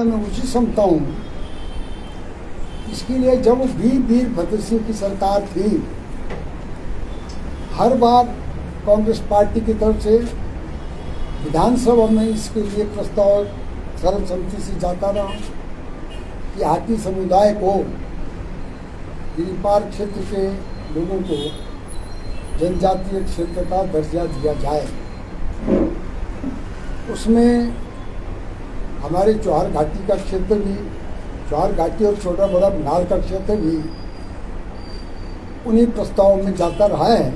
तुलना में उचित समझता हूँ। इसके लिए जब वीरभद्र सिंह की सरकार थी, हर बार कांग्रेस पार्टी की तरफ से विधानसभा में इसके लिए प्रस्ताव सर्वसम्मति से जाता रहा कि हाटी समुदाय को गिरिपार क्षेत्र के लोगों को जनजातीय क्षेत्र का दर्जा दिया जाए। उसमें हमारे चौहार घाटी का क्षेत्र भी, चौहार घाटी और छोटा बड़ा बनाल का क्षेत्र भी उन्हीं प्रस्तावों में जाता रहा है।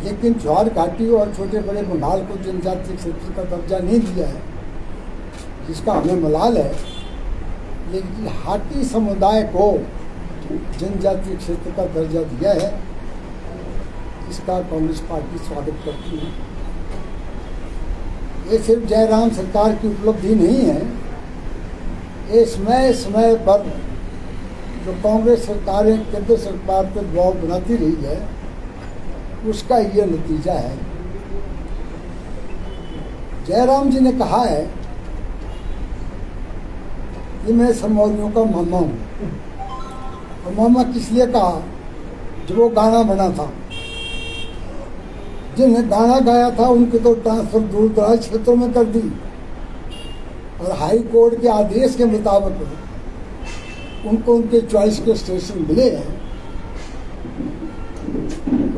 लेकिन चौहार घाटी और छोटे बड़े बनाल को जनजातीय क्षेत्र का दर्जा नहीं दिया है, जिसका हमें मलाल है। लेकिन हाटी समुदाय को जनजातीय क्षेत्र का दर्जा दिया है, इसका कांग्रेस पार्टी स्वागत करती है। ये सिर्फ जयराम सरकार की उपलब्धि नहीं है, ये समय समय पर जो कांग्रेस सरकारें केंद्र सरकार पर दबाव बनाती रही है, उसका ये नतीजा है। जयराम जी ने कहा है कि मैं समौरियों का मामा हूँ। और मामा किस लिए कहा? जब वो गाना बना था, जिन्होंने गाना गाया था उनके तो ट्रांसफर दूर दराज क्षेत्रों में कर दी, और हाई कोर्ट के आदेश के मुताबिक उनको उनके चॉइस के स्टेशन मिले हैं।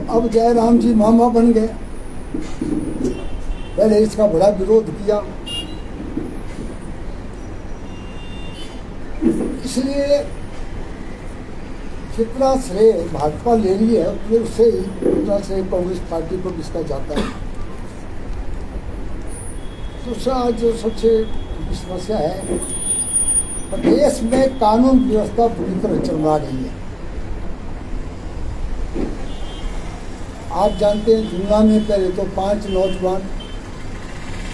अब जयराम जी मामा बन गए। पहले इसका बड़ा विरोध किया, इसलिए जितना श्रेय भाजपा ले रही है उससे ही उतना श्रेय कांग्रेस पार्टी को किसका जाता है। दूसरा जो सबसे समस्या है, प्रदेश में कानून व्यवस्था पूरी तरह चरमरा रही है। आप जानते हैं, जुन्ना में पहले तो 5 नौजवान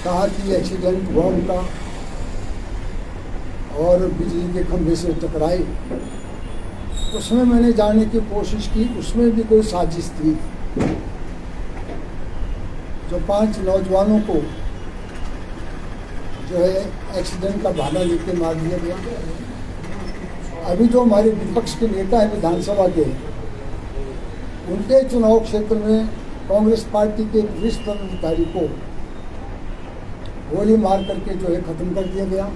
कहा कि एक्सीडेंट हुआ उनका और बिजली के खंभे से टकराए। उसमें मैंने जानने की कोशिश की, उसमें भी कोई साजिश थी। जो 5 नौजवानों को जो है एक्सीडेंट का बहाना लेके मार दिया गया। अभी जो हमारे विपक्ष के नेता हैं विधानसभा के, उनके चुनाव क्षेत्र में कांग्रेस पार्टी के वरिष्ठ पदाधिकारी को गोली मार करके जो है खत्म कर दिया गया,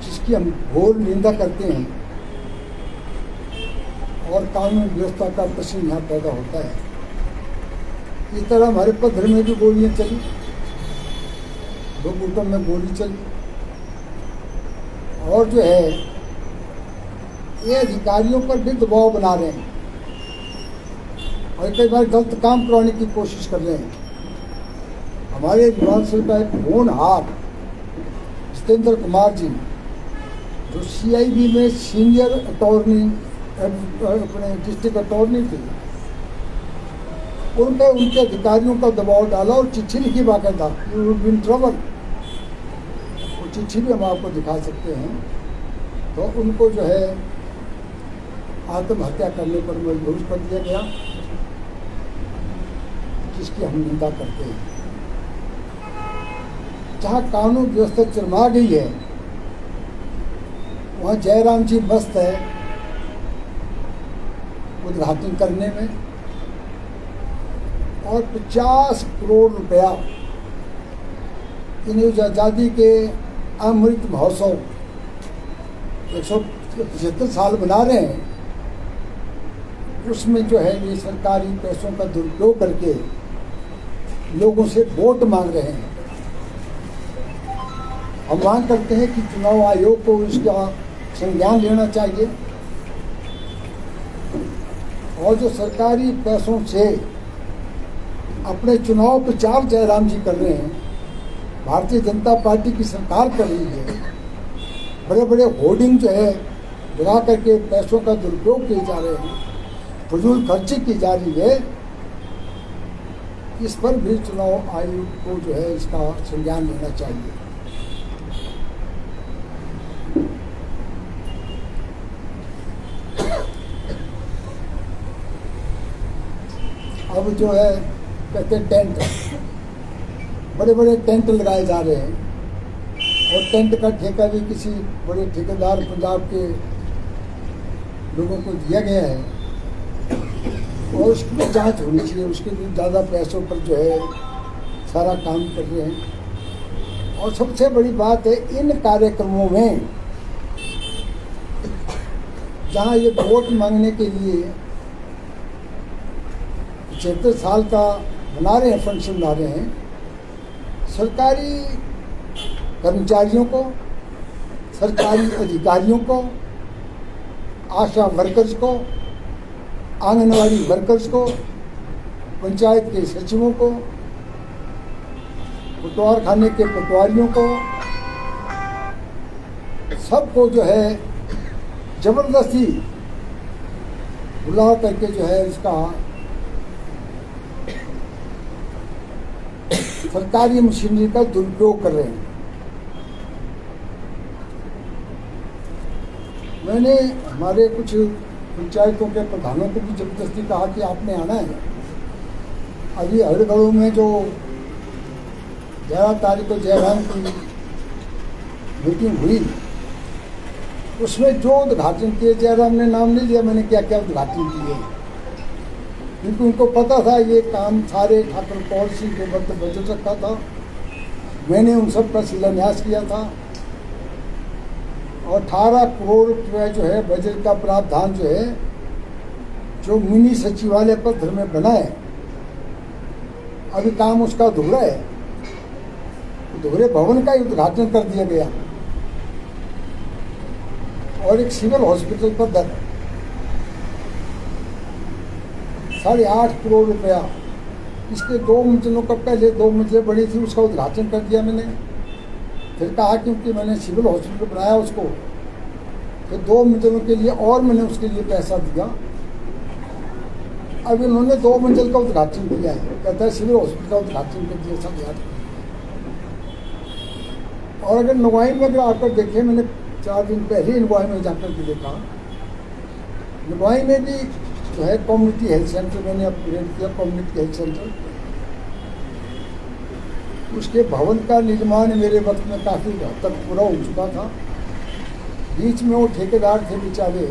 जिसकी हम घोर निंदा करते हैं। और कानून व्यवस्था का प्रश्न यहाँ पैदा होता है। इस तरह हमारे पद्धर में भी गोलियां चली, 2 गुटों में गोली चली, और जो है ये अधिकारियों पर भी दबाव बना रहे हैं और कई बार गलत काम करवाने की कोशिश कर रहे हैं। हमारे विधानसभा का एक होनहार जितेंद्र कुमार जी, जो CIB में सीनियर अटॉर्नी, अपने डिस्ट्रिक्ट अटॉर्नी थे, उनके अधिकारियों का दबाव डाला और चिट्ठी लिखी बाकायदा, you will be in trouble. वो चिट्ठी भी हम आपको दिखा सकते हैं। तो उनको जो है आत्महत्या करने पर मजबूर कर दिया गया, जिसकी हम निंदा करते हैं। जहाँ कानून व्यवस्था चरमरा गई है, वहाँ जयराम जी मस्त है उद्घाटन करने में, और 50 करोड़ रुपया इन आज़ादी के अमृत महोत्सव 175 साल बना रहे हैं, उसमें जो है ये सरकारी पैसों का दुरुपयोग करके लोगों से वोट मांग रहे हैं। हम मांग करते हैं कि चुनाव आयोग को इसका संज्ञान लेना चाहिए, और जो सरकारी पैसों से अपने चुनाव प्रचार जयराम जी कर रहे हैं, भारतीय जनता पार्टी की सरकार कर रही है, बड़े बड़े होर्डिंग जो है गिरा करके पैसों का दुरुपयोग किए जा रहे हैं, फजूल खर्ची की जा रही है, इस पर भी चुनाव आयोग को जो है इसका संज्ञान लेना चाहिए। अब जो है कहते टेंट बड़े बड़े टेंट लगाए जा रहे हैं और टेंट का ठेका भी किसी बड़े ठेकेदार पंजाब के लोगों को दिया गया है और उसकी भी जांच होनी चाहिए। उसके भी ज़्यादा पैसों पर जो है सारा काम कर रहे हैं। और सबसे बड़ी बात है, इन कार्यक्रमों में जहाँ ये वोट मांगने के लिए 75 साल का बना रहे हैं, फंक्शन बना रहे हैं, सरकारी कर्मचारियों को, सरकारी अधिकारियों को, आशा वर्कर्स को, आंगनवाड़ी वर्कर्स को, पंचायत के सचिवों को, पटवार खाने के पटवारियों को, सबको जो है जबरदस्ती बुला करके जो है इसका सरकारी मशीनरी का दुरुपयोग कर रहे हैं। मैंने हमारे कुछ पंचायतों के प्रधानों को भी जबरदस्ती कहा कि आपने आना है। अभी हड़गड़ों में जो 11 तारीख को जयराम की मीटिंग हुई, उसमें जो उद्घाटन किए, जयराम ने नाम नहीं लिया मैंने क्या क्या उद्घाटन किए, क्योंकि उनको पता था ये काम सारे ठाकुर कौर सिंह के वक्त बजट रखा था। मैंने उन सब का शिलान्यास किया था और 18 करोड़ रुपये जो है बजट का प्रावधान जो है, जो मिनी सचिवालय पत्र में बना है, अभी काम उसका अधूरा है। अधूरे भवन का ही उद्घाटन कर दिया गया और एक सिविल हॉस्पिटल पर 8.5 करोड़ रुपया, इसके 2 मंजिलों का, पहले 2 मंजिलें बड़ी थी, उसका उद्घाटन कर दिया मैंने। फिर कहा क्योंकि मैंने सिविल हॉस्पिटल बनाया उसको, फिर 2 मंजिलों के लिए और मैंने उसके लिए पैसा दिया। अब इन्होंने 2 मंजिल का उद्घाटन किया है, कहता है सिविल हॉस्पिटल का उद्घाटन कर दिया 8.5। और अगर नवाई में अगर आकर देखें, मैंने 4 दिन पहले नवाई में जाकर के देखा, नवाई में भी जो है कम्युनिटी हेल्थ सेंटर मैंने अपग्रेड किया, कम्युनिटी हेल्थ सेंटर, उसके भवन का निर्माण मेरे वक्त में काफ़ी हद तक पूरा हो चुका था। बीच में वो ठेकेदार थे बेचारे,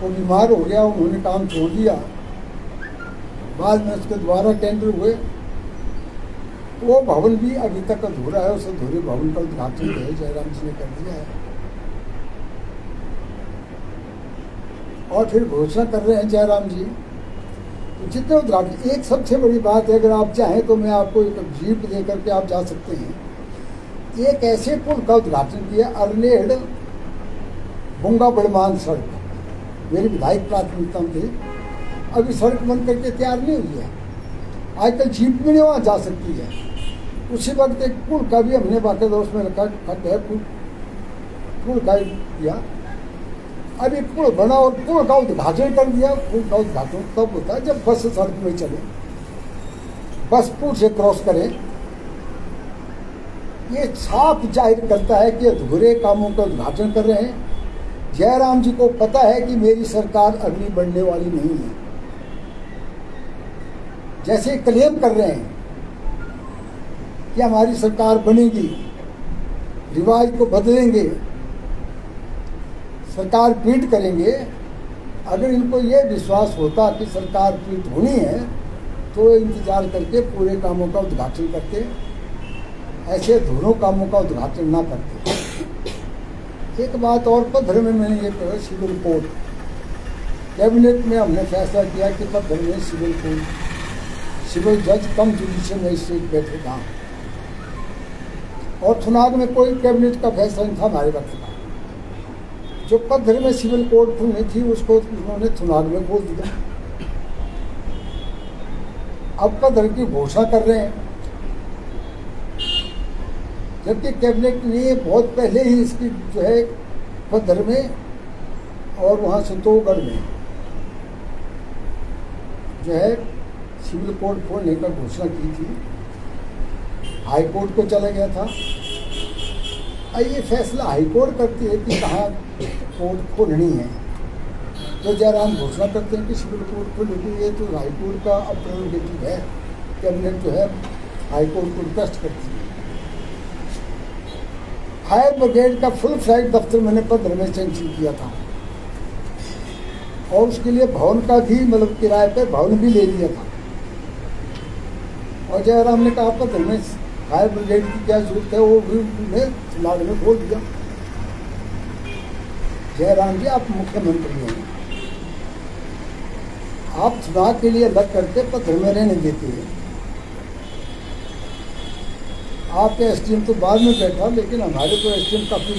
वो बीमार हो गया, उन्होंने काम छोड़ दिया। बाद में उसके द्वारा टेंडर हुए, वो भवन भी अभी तक अधूरा है। उस अधूरे भवन का उद्घाटन जो है जयराम जी ने कर दिया है और फिर घोषणा कर रहे हैं जयराम जी। तो जितने उद्घाटन, एक सबसे बड़ी बात है, अगर आप चाहें तो मैं आपको एक जीप दे करके आप जा सकते हैं। एक ऐसे पुल का उद्घाटन किया, अरनेड बुंगा बड़मान सड़क, मेरी विधायक प्राथमिकता में थी। अभी सड़क बन करके तैयार नहीं हुई है, आजकल जीप भी नहीं वहाँ जा सकती है। उसी वक्त एक पुल का भी हमने बाकायदा उसमें रखा, खड्ड है, पुल का किया। अभी पुल बना और पुल का उद्घाटन कर दिया। पुल का उद्घाटन तब होता है जब बस सड़क में चले, बस पुल से क्रॉस करे। ये साफ जाहिर करता है कि अधूरे कामों का उद्घाटन कर रहे हैं। जयराम जी को पता है कि मेरी सरकार अगली बढ़ने वाली नहीं है। जैसे क्लेम कर रहे हैं कि हमारी सरकार बनेगी, रिवाज को बदलेंगे, सरकार पीट करेंगे। अगर इनको ये विश्वास होता कि सरकार पीट होनी है तो इंतजार करके पूरे कामों का उद्घाटन करते, ऐसे अधूरों कामों का उद्घाटन ना करते। एक बात और, पद्धर में मैंने ये कहा, सिविल कोर्ट कैबिनेट में हमने फैसला किया कि पद्धर में सिविल कोर्ट, सिविल जज कम जुडिशियल मजिस्ट्रेट बैठेगा। और थुनाग में कोई कैबिनेट का फैसला नहीं था हमारे वक्त का। जो पद्धर में सिविल कोर्ट खुलनी थी उसको उन्होंने थुनाग में खोल दिया। अब पद्धर की घोषणा कर रहे हैं, जबकि कैबिनेट ने बहुत पहले ही इसकी जो है पद्धर में और वहाँ संतोषगढ़ में जो है सिविल कोर्ट खोलने का घोषणा की थी। हाई कोर्ट को चला गया था। ये फैसला हाई कोर्ट करती है कि कहाँ कोर्ट खोलनी है। तो जयराम घोषणा करते हैं कि सिविल कोर्ट खोलेगी, ये तो हाई कोर्ट का प्रेरोगेटिव है। कैबिनेट जो है हाईकोर्ट को रिक्वेस्ट करती है। फायर ब्रिगेड का फुल फ्लैग दफ्तर मैंने 15 में सेंक्शन किया था और उसके लिए भवन का भी मतलब किराए पे भवन भी ले लिया था। और जयराम ने कहा 15 में फायर ब्रिगेड की क्या जरूरत है, वो भी उन्हें चुनाव में बोल दिया। जयराम जी आप मुख्यमंत्री हैं, आप चुनाव के लिए अलग करके 15 में रहने देते हैं। आपके एसडीएम तो बाद में बैठा, लेकिन हमारे तो एसडीएम काफी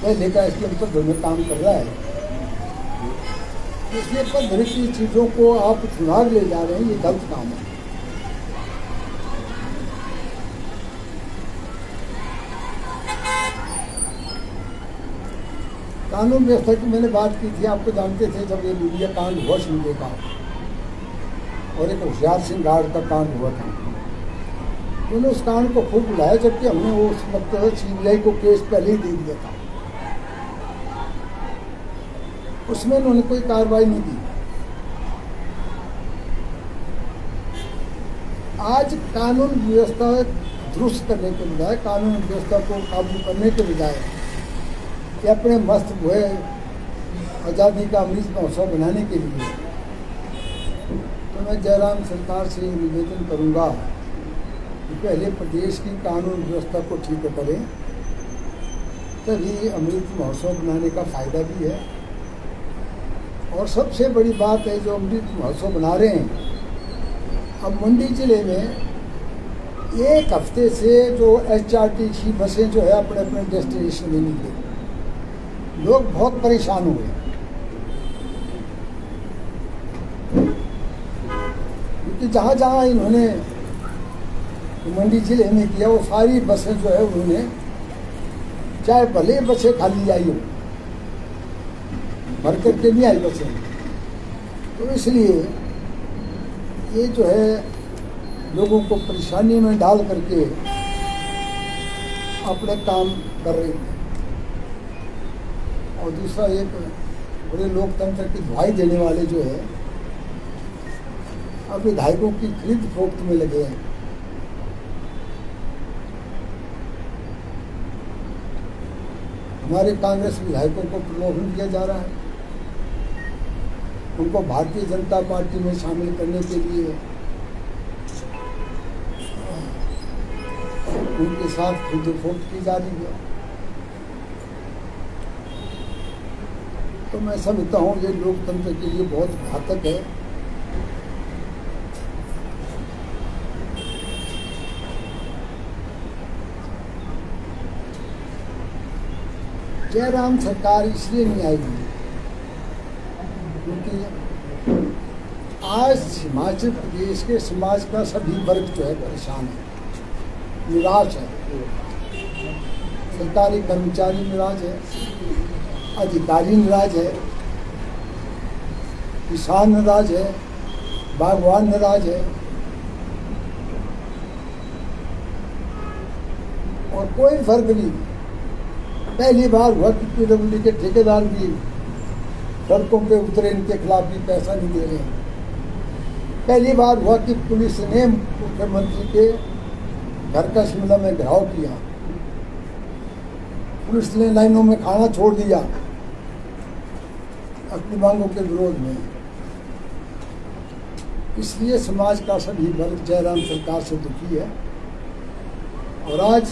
पहले का एसडीएम तो घर में काम कर रहा है, इसलिए 15 की चीजों को आप चुनाव ले जा रहे हैं, ये गलत काम है। कानून व्यवस्था की मैंने बात की थी, आपको जानते थे जब ये मीडिया कांड हुआ शिंदे का और एक होशियार सिंह गार्ड का कांड हुआ था, उन्होंने उस कांड को खूब बुलाया, जबकि हमने वो उस वक्त सीबीआई को केस पहले ही दे दिया था। उसमें उन्होंने कोई कार्रवाई नहीं की। आज कानून व्यवस्था दुरुस्त करने के बजाय, कानून व्यवस्था को काबू करने के बजाय कि अपने मस्त हुए आज़ादी का अमृत महोत्सव बनाने के लिए, तो मैं जयराम सरकार से निवेदन करूंगा कि पहले प्रदेश की कानून व्यवस्था को ठीक करें, तभी अमृत महोत्सव बनाने का फायदा भी है। और सबसे बड़ी बात है जो अमृत महोत्सव बना रहे हैं, अब मंडी जिले में एक हफ्ते से जो HRTC बसें जो है अपने अपने डेस्टिनेशन में नहीं गई, लोग बहुत परेशान हुए, क्योंकि जहाँ जहाँ इन्होंने मंडी जिले में किया वो सारी बसें जो है उन्होंने, चाहे भले बसें खाली आई हो, भर करके नहीं आई बसें, तो इसलिए ये जो है लोगों को परेशानी में डाल करके अपने काम कर रहे हैं। और दूसरा एक बड़े लोकतंत्र की दुहाई देने वाले जो है अब विधायकों की खरीद फरोख्त में लगे हैं। हमारे कांग्रेस विधायकों को प्रलोभन दिया जा रहा है, उनको भारतीय जनता पार्टी में शामिल करने के लिए उनके साथ खरीद फरोख्त की जा रही है। तो मैं समझता हूँ ये लोकतंत्र के लिए बहुत घातक है। जयराम सरकार इसलिए नहीं आएगी क्योंकि आज हिमाचल प्रदेश के समाज का सभी वर्ग जो है परेशान है, निराश है। सरकारी कर्मचारी निराश है, अधिकारी नाराज है, किसान नाराज है, बागवान नाराज है, और कोई फर्क नहीं। पहली बार हुआ कि PWD के ठेकेदार भी सड़कों पे उतरे, इनके खिलाफ भी पैसा नहीं दे रहे हैं। पहली बार हुआ कि पुलिस ने मुख्यमंत्री के घर का शिमला में घेराव किया, पुलिस ने लाइनों में खाना छोड़ दिया अपनी मांगों के विरोध में। इसलिए समाज का सभी वर्ग जयराम सरकार से दुखी है। और आज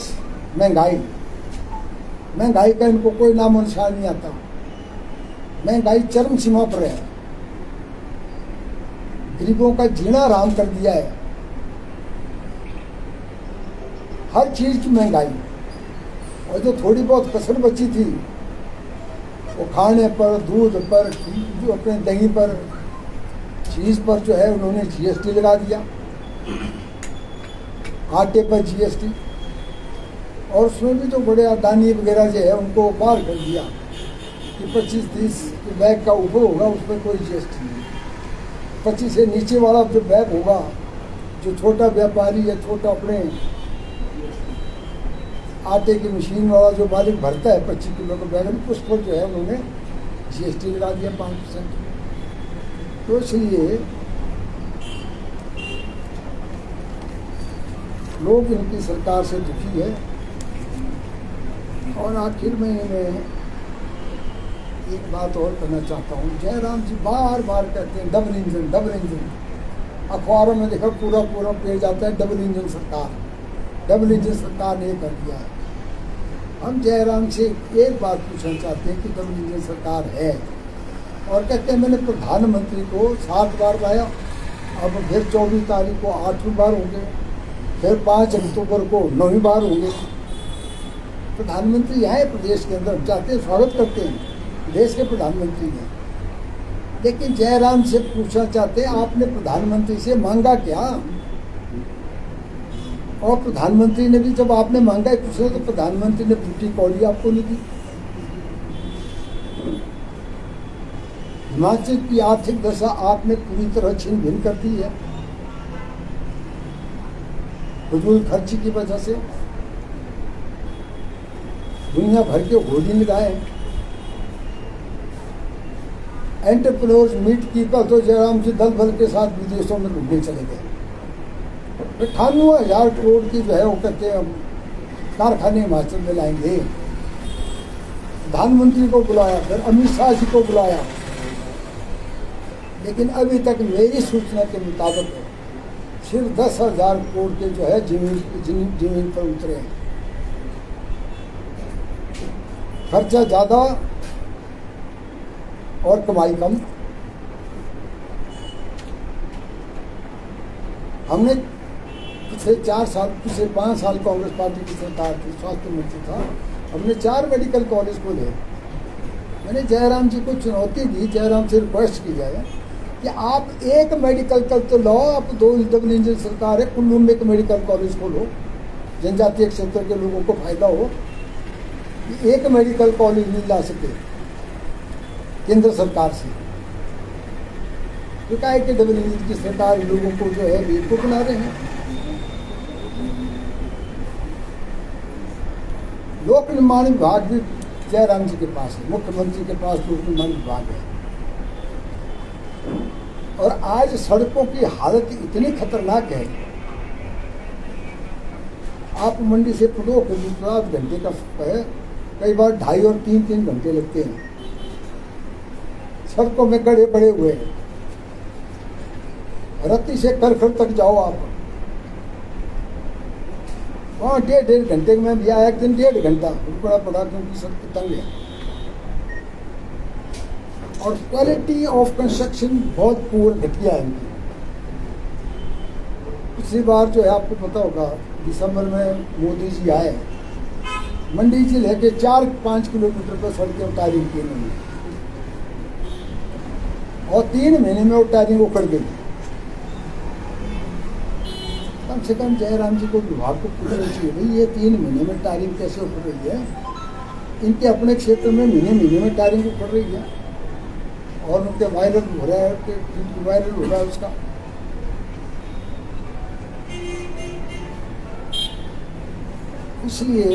महंगाई का इनको कोई नामो निशान नहीं आता। महंगाई चरम सीमा पर है, गरीबों का जीना आराम कर दिया है। हर चीज की महंगाई, और जो थोड़ी बहुत कसर बची थी वो खाने पर, दूध पर, जो अपने दही पर, चीज पर जो है उन्होंने GST लगा दिया, आटे पर GST, और उसमें भी जो बड़े अडानी वगैरह जो है उनको पार कर दिया कि 25-30 बैग का ऊपर होगा उस पर कोई GST नहीं। 25 से नीचे वाला जो बैग होगा, जो छोटा व्यापारी या छोटा अपने आटे की मशीन वाला जो मालिक भरता है 25 किलो का बैग, उस पर जो है उन्होंने GST लगा दिया 5%। तो इसलिए लोग इनकी सरकार से दुखी है। और आखिर में मैं एक बात और करना चाहता हूँ। जयराम जी बार बार कहते हैं डबल इंजन, डबल इंजन। अखबारों में देखो पूरा पूरा पेज आता है डबल इंजन सरकार, डबल इंजन सरकार ने कर दिया है। हम जयराम से एक बात पूछना चाहते हैं कि डबल इंजन सरकार है, और कहते हैं मैंने प्रधानमंत्री को 7 बार लाया, अब फिर 24 तारीख को 8वीं बार होंगे, फिर 5 अक्टूबर को 9वीं बार होंगे। प्रधानमंत्री आए प्रदेश के अंदर, जाते स्वागत करते हैं, देश के प्रधानमंत्री हैं। लेकिन जयराम से पूछना चाहते हैं आपने प्रधानमंत्री से मांगा क्या? और प्रधानमंत्री ने भी जब आपने मांगा है पूछा तो प्रधानमंत्री ने फूटी कौड़ी आपको नहीं दी। हिमाचल की आर्थिक दशा आपने पूरी तरह छीन भिन कर दी है फजूल खर्ची की वजह से। दुनिया भर के होर्डिंग लगाए। एंटरप्रेन्योर्स मीट की पर तो जयराम जी दल बल के साथ विदेशों में घूमने चले गए। 98,000 करोड़ की जो है वो कहते हैं कारखाने हिमाचल में लाएंगे। प्रधानमंत्री को बुलाया, फिर अमित शाह जी को बुलाया, लेकिन अभी तक मेरी सूचना के मुताबिक सिर्फ 10,000 करोड़ के जो है जमीन पर उतरे हैं। खर्चा ज़्यादा और कमाई कम। हमने पिछले 5 साल कांग्रेस पार्टी की सरकार थी, स्वास्थ्य मंत्री था, हमने 4 मेडिकल कॉलेज खोले। मैंने जयराम जी को चुनौती दी, जयराम से रिक्वेस्ट की जाए कि आप एक मेडिकल कल तो लो, आप 2 डबल इंजन सरकार है, कुल्लू में एक मेडिकल कॉलेज खोलो, जनजातीय क्षेत्र के लोगों को फायदा हो। एक मेडिकल कॉलेज नहीं ला सके केंद्र सरकार से, तो क्या है कि डबल इंजन की सरकार लोगों को जो है बेवकूफ बना रहे हैं। लोक निर्माण विभाग भी जयराम जी के पास है, मुख्यमंत्री के पास लोक निर्माण विभाग है। और आज सड़कों की हालत इतनी खतरनाक है, आप मंडी से पटो के 7 घंटे का है, कई बार 2.5 और 3 घंटे लगते हैं। सड़कों में गड्ढे पड़े हुए हैं। रत्ती से करखड़ तक जाओ आप, वहाँ 1.5 घंटे में भी आया, एक दिन 1.5 घंटा रुकना पड़ा क्योंकि सड़क तंग है। और क्वालिटी ऑफ कंस्ट्रक्शन बहुत पूर घटिया है इनकी। पिछली बार जो है आपको पता होगा दिसंबर में मोदी जी आए, मंडी से लेके 4-5 किलोमीटर पर सड़कें उतारी की इन्होंने, और 3 महीने में वो टायरिंग उखड़ गई। कम से कम जयराम जी को विभाग को पूछना चाहिए, भाई ये 3 महीने में टायरिंग कैसे उखड़ रही है? इनके अपने क्षेत्र में महीने में टायरिंग उखड़ रही है, और उनके वायरल हो रहा है, वायरल हो रहा है उसका। इसलिए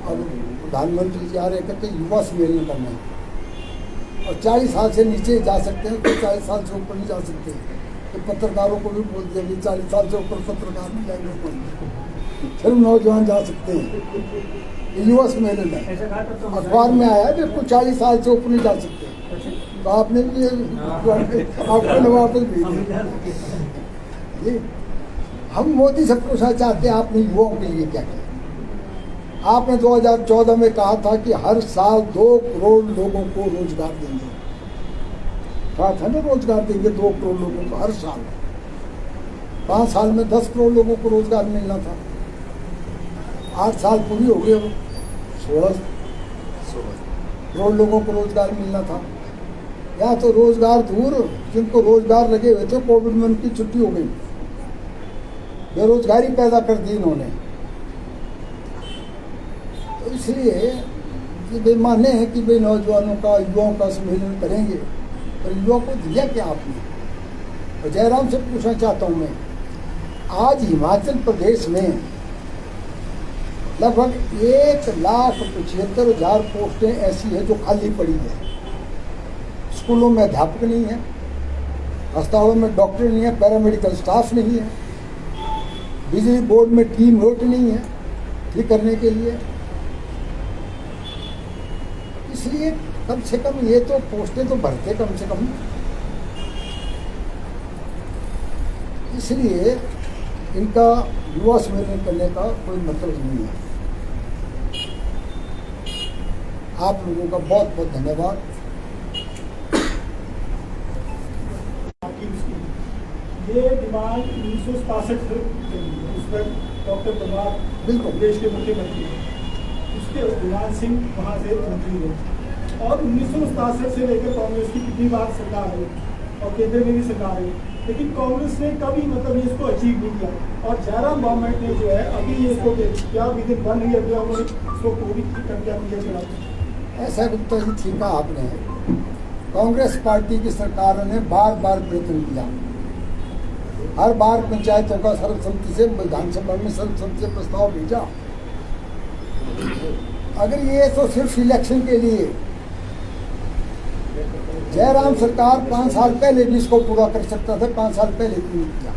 अब प्रधानमंत्री जी आ रहे कहते युवा सम्मेलन करना है, और 40 साल से नीचे जा सकते हैं, तो 40 साल से ऊपर नहीं जा सकते। तो पत्रकारों को भी बोल दिया कि 40 साल से ऊपर पत्रकार नहीं जाएंगे, सिर्फ नौजवान जा सकते हैं। युवा सम्मेलन है, अखबार में आया है, बिल्कुल 40 साल से ऊपर नहीं जा सकते। तो आपने भी आपको वापस भेज। हम मोदी से पूछना चाहते हैं आपने युवाओं के लिए क्या किया? आपने 2014 में कहा था कि हर साल 2 करोड़ लोगों को रोजगार देंगे, कहा था ना, रोजगार देंगे 2 करोड़ लोगों को हर साल। 5 साल में 10 करोड़ लोगों को रोजगार मिलना था। 8 साल पूरी हो गए, 16 करोड़ लोगों को रोजगार मिलना था। या तो रोजगार दूर, जिनको रोजगार लगे हुए थे कोविड में उनकी छुट्टी हो गई, बेरोजगारी पैदा कर दी इन्होंने। तो इसलिए ये बेमाने हैं कि भाई नौजवानों का, युवाओं का सम्मेलन करेंगे, और युवाओं को दिया क्या आपने? और जयराम से पूछना चाहता हूँ मैं, आज हिमाचल प्रदेश में लगभग 1,75,000 पोस्टें ऐसी है जो खाली पड़ी है। स्कूलों में अध्यापक नहीं है, अस्पतालों में डॉक्टर नहीं है, पैरामेडिकल स्टाफ नहीं है, बिजली बोर्ड में टीम वर्क नहीं है ठीक करने के लिए। इसलिए कम से कम ये तो पोस्टें तो भरते कम से कम। इसलिए इनका युवा सम्मेलन करने का कोई मतलब नहीं है। आप लोगों का बहुत बहुत धन्यवाद। ये डिमांड 1967 उस पर डॉक्टर प्रभात बिल्कुल देश के मुख्यमंत्री उसके गुलाम सिंह वहाँ से मंत्री रहे और 1967 से लेकर कांग्रेस की कितनी बार सरकार है और केंद्र में भी सरकार है, लेकिन कांग्रेस ने कभी मतलब इसको अचीव नहीं किया। और जयराम गवर्नमेंट ने जो है अभी ये इसको क्या विद इन 1 ईयर उन्होंने इसको पूरी कर दिया चला। ऐसा गुप्ता जी ठीक कहा आपने। कांग्रेस पार्टी की सरकारों ने बार बार प्रयत्न किया, हर बार पंचायतों का सर्वसम्मति से विधानसभा में सर्वसम्मति से प्रस्ताव भेजा। अगर ये तो सिर्फ इलेक्शन के लिए, जयराम सरकार 5 साल पहले भी इसको पूरा कर सकता था, 5 साल पहले भी नहीं किया।